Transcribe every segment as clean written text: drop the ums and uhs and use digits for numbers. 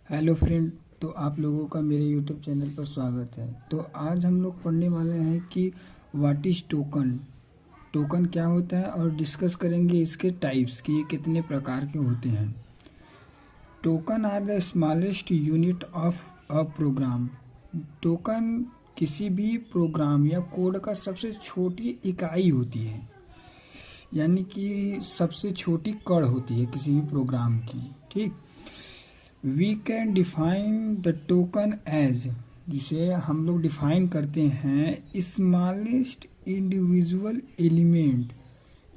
Hello friend. तो आप लोगों का मेरे यूट्यूब चैनल पर स्वागत है। तो आज हम लोग पढ़ने वाले हैं कि व्हाट इज़ टोकन, टोकन क्या होता है और डिस्कस करेंगे इसके टाइप्स कि ये कितने प्रकार के होते हैं। Token are the smallest unit of a program. Token किसी भी प्रोग्राम या कोड का सबसे छोटी इकाई होती है, यानी कि सबसे छोटी कड़ होती है किसी भी प्रोग्राम की। ठीक, we can define the token as, जिसे हम लोग डिफाइन करते हैं smallest individual element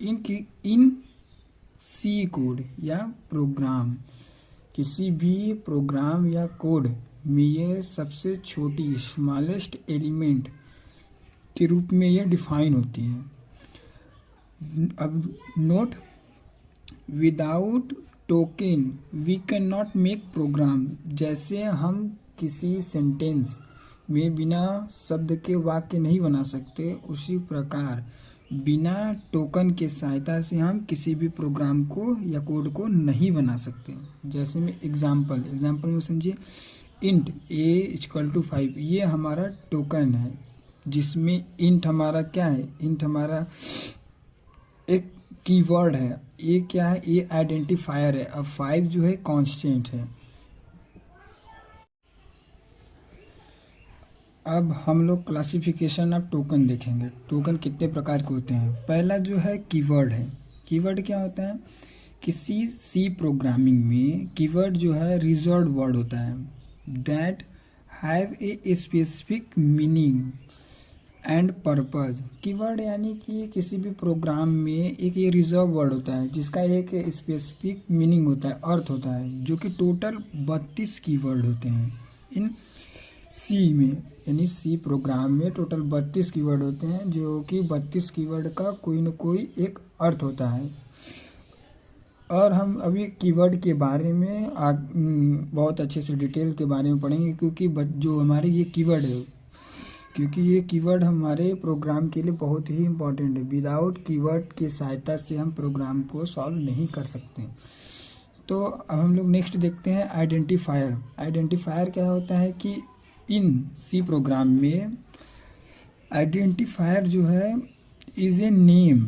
in C code या प्रोग्राम। किसी भी प्रोग्राम या कोड में ये सबसे छोटी स्मॉलेस्ट एलिमेंट के रूप में ये डिफाइन होती है। अब note, without token we can not make program. जैसे हम किसी सेंटेंस में बिना शब्द के वाक्य नहीं बना सकते, उसी प्रकार बिना टोकन के सहायता से हम किसी भी प्रोग्राम को या कोड को नहीं बना सकते। जैसे में एग्जाम्पल में समझिए, इंट a=5, ये हमारा टोकन है, जिसमें इंट हमारा क्या है, इंट हमारा एक कीवर्ड है। ये क्या है, ये आइडेंटिफायर है। अब 5 जो है कांस्टेंट है। अब हम लोग क्लासिफिकेशन ऑफ टोकन देखेंगे। टोकन कितने प्रकार के होते हैं। पहला जो है कीवर्ड है। कीवर्ड क्या होता है, किसी सी प्रोग्रामिंग में कीवर्ड जो है रिजर्व्ड वर्ड होता है, that have a specific meaning and purpose. Keyword यानी कि किसी भी प्रोग्राम में एक ये रिजर्व वर्ड होता है जिसका एक स्पेसिफिक मीनिंग होता है, अर्थ होता है, जो कि टोटल 32 कीवर्ड होते हैं इन सी में। यानी सी प्रोग्राम में टोटल 32 कीवर्ड होते हैं, जो कि 32 कीवर्ड का कोई न कोई एक अर्थ होता है। और हम अभी कीवर्ड के बारे में बहुत अच्छे से डिटेल के बारे में पढ़ेंगे, क्योंकि जो हमारे ये कीवर्ड है, क्योंकि ये कीवर्ड हमारे प्रोग्राम के लिए बहुत ही इम्पोर्टेंट है। विदाउट कीवर्ड की सहायता से हम प्रोग्राम को सॉल्व नहीं कर सकते। तो अब हम लोग नेक्स्ट देखते हैं आइडेंटिफायर। आइडेंटिफायर क्या होता है कि इन सी प्रोग्राम में आइडेंटिफायर जो है is a name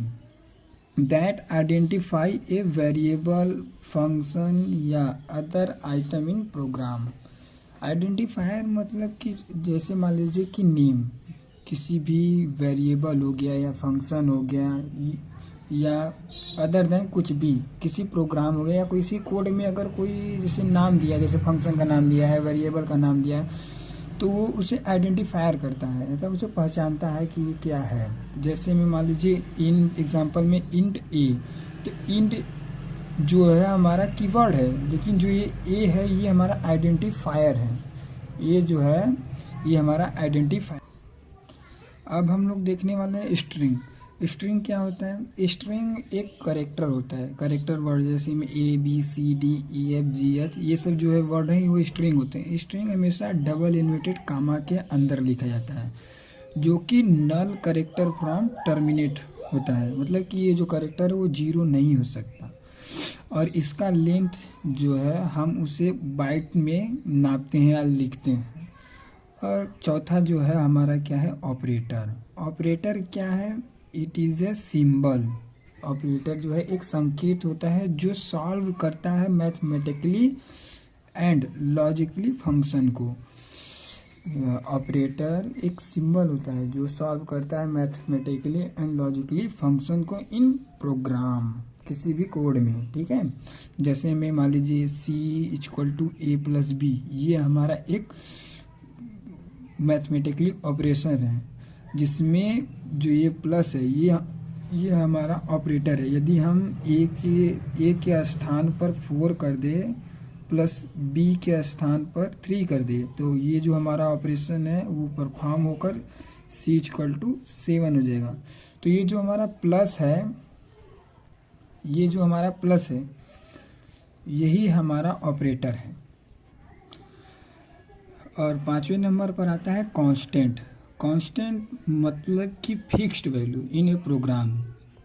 that identify a variable, function या other item in program. Identifier मतलब कि जैसे मान लीजिए कि नेम किसी भी वेरिएबल हो गया या फंक्शन हो गया या अदर देन कुछ भी, किसी प्रोग्राम हो गया या किसी कोड में अगर कोई जैसे नाम दिया, जैसे फंक्शन का नाम दिया है, वेरिएबल का नाम दिया है, तो वो उसे आइडेंटिफायर करता है, मतलब उसे पहचानता है कि ये क्या है। जैसे में मान लीजिए इन एग्जांपल में इंट ए, तो इंट जो है हमारा कीवर्ड है, लेकिन जो ये ए है ये हमारा आइडेंटिफायर है। ये जो है ये हमारा आइडेंटिफायर। अब हम लोग देखने वाले हैं स्ट्रिंग। स्ट्रिंग क्या होता है, स्ट्रिंग एक करेक्टर होता है, करेक्टर वर्ड, जैसे में A B C D E F G H, ये सब जो है वर्ड है वो स्ट्रिंग होते हैं। स्ट्रिंग हमेशा डबल इन्वर्टेड कामा के अंदर लिखा जाता है, जो कि नल करेक्टर फ्रॉम टर्मिनेट होता है, मतलब कि ये जो करेक्टर है वो 0 नहीं हो सकता। और इसका लेंथ जो है हम उसे बाइट में नापते हैं या लिखते हैं। और चौथा जो है हमारा क्या है, ऑपरेटर। ऑपरेटर क्या है, it is a symbol. Operator जो है एक संकेत होता है जो सॉल्व करता है मैथमेटिकली एंड लॉजिकली फंक्शन को। ऑपरेटर एक सिंबल होता है जो सॉल्व करता है मैथमेटिकली एंड लॉजिकली फंक्शन को इन प्रोग्राम, किसी भी कोड में। ठीक है, जैसे में मान लीजिए C=A+B, ये हमारा एक मैथमेटिकली ऑपरेशन है, जिसमें जो ये प्लस है ये हमारा ऑपरेटर है। यदि हम ए के स्थान पर 4 कर दे प्लस बी के स्थान पर 3 कर दे, तो ये जो हमारा ऑपरेशन है वो परफॉर्म होकर C=7 हो जाएगा। तो ये जो हमारा प्लस है, ये जो हमारा प्लस है यही हमारा ऑपरेटर है। और 5वें नंबर पर आता है कांस्टेंट। कांस्टेंट मतलब कि fixed value in a program.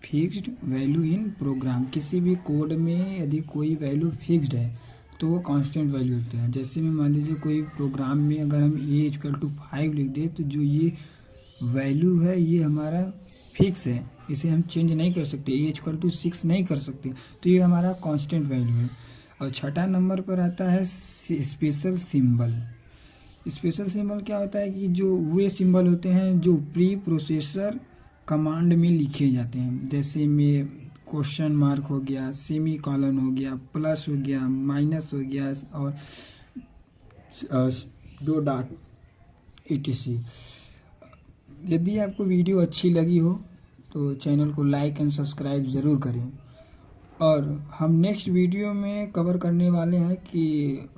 Fixed value in program, किसी भी कोड में यदि कोई वैल्यू फिक्स्ड है तो वो कांस्टेंट वैल्यू होते हैं। जैसे में मान लीजिए कोई प्रोग्राम में अगर हम a=5 लिख दें तो जो ये वैल्यू है ये हमारा फिक्स है, इसे हम चेंज नहीं कर सकते, a=6 नहीं कर सकते, तो ये हमारा कांस्टेंट वैल्यू है। और छठा नंबर पर आता है स्पेशल सिंबल। स्पेशल सिंबल क्या होता है कि जो वे सिंबल होते हैं जो प्री प्रोसेसर कमांड में लिखे जाते हैं, जैसे में क्वेश्चन मार्क हो गया, सेमी कॉलन हो गया, प्लस हो गया, माइनस हो गया और दो डॉट etc। यदि आपको वीडियो अच्छी लगी हो तो चैनल को लाइक एंड सब्सक्राइब ज़रूर करें। और हम नेक्स्ट वीडियो में कवर करने वाले हैं कि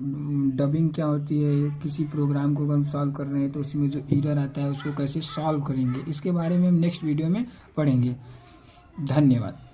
डबिंग क्या होती है, किसी प्रोग्राम को अगर हम सॉल्व कर रहे हैं तो उसमें जो एरर आता है उसको कैसे सॉल्व करेंगे, इसके बारे में हम नेक्स्ट वीडियो में पढ़ेंगे। धन्यवाद।